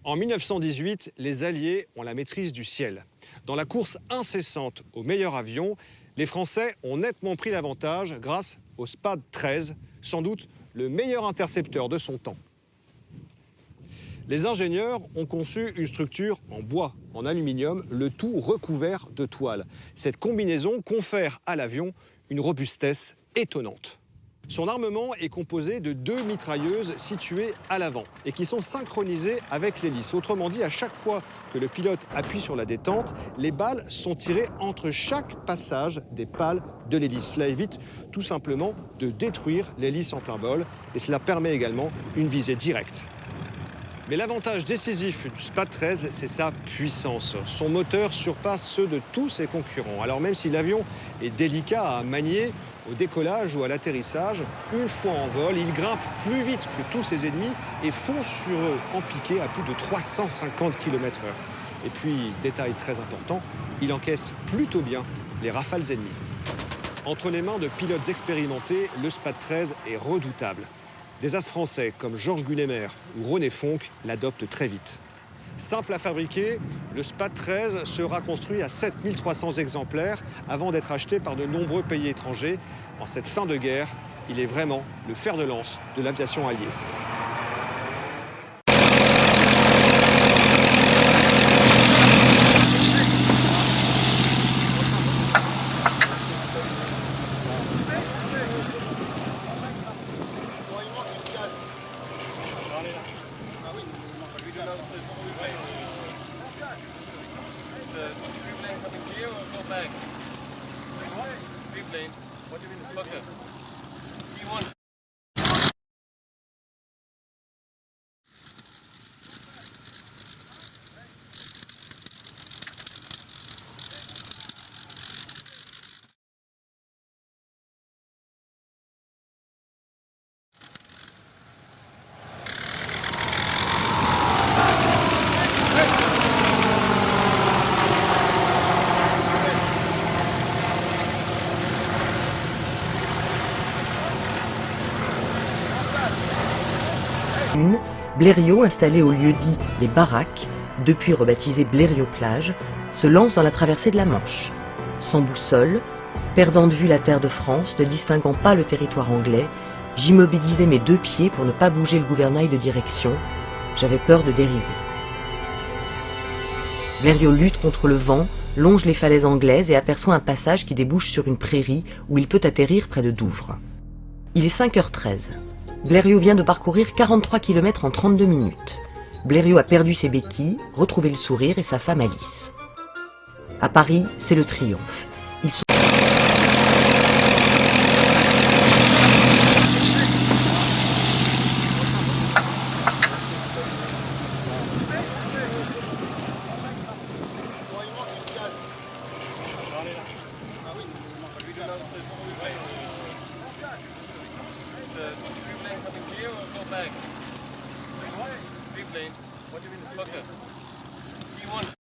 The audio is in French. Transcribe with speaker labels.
Speaker 1: En 1918, les Alliés ont la maîtrise du ciel. Dans la course incessante au meilleur avion, les Français ont nettement pris l'avantage grâce au Spad 13, sans doute le meilleur intercepteur de son temps. Les ingénieurs ont conçu une structure en bois, en aluminium, le tout recouvert de toile. Cette combinaison confère à l'avion une robustesse étonnante. Son armement est composé de 2 mitrailleuses situées à l'avant et qui sont synchronisées avec l'hélice. Autrement dit, à chaque fois que le pilote appuie sur la détente, les balles sont tirées entre chaque passage des pales de l'hélice. Cela évite tout simplement de détruire l'hélice en plein vol et cela permet également une visée directe. Mais l'avantage décisif du Spad 13, c'est sa puissance. Son moteur surpasse ceux de tous ses concurrents. Alors même si l'avion est délicat à manier au décollage ou à l'atterrissage, une fois en vol, il grimpe plus vite que tous ses ennemis et fonce sur eux en piqué à plus de 350 km/h. Et puis, détail très important, il encaisse plutôt bien les rafales ennemies. Entre les mains de pilotes expérimentés, le Spad 13 est redoutable. Des as français comme Georges Guynemer ou René Fonck l'adoptent très vite. Simple à fabriquer, le Spad 13 sera construit à 7300 exemplaires avant d'être acheté par de nombreux pays étrangers. En cette fin de guerre, il est vraiment le fer de lance de l'aviation alliée.
Speaker 2: Blériot, installé au lieu-dit Les Baraques, depuis rebaptisé Blériot-Plage, se lance dans la traversée de la Manche. Sans boussole, perdant de vue la terre de France, ne distinguant pas le territoire anglais, j'immobilisais mes 2 pieds pour ne pas bouger le gouvernail de direction. J'avais peur de dériver. Blériot lutte contre le vent, longe les falaises anglaises et aperçoit un passage qui débouche sur une prairie où il peut atterrir près de Douvres. Il est 5h13. Blériot vient de parcourir 43 km en 32 minutes. Blériot a perdu ses béquilles, retrouvé le sourire et sa femme Alice. À Paris, c'est le triomphe. Ils sont...
Speaker 3: What do you mean? Okay. You want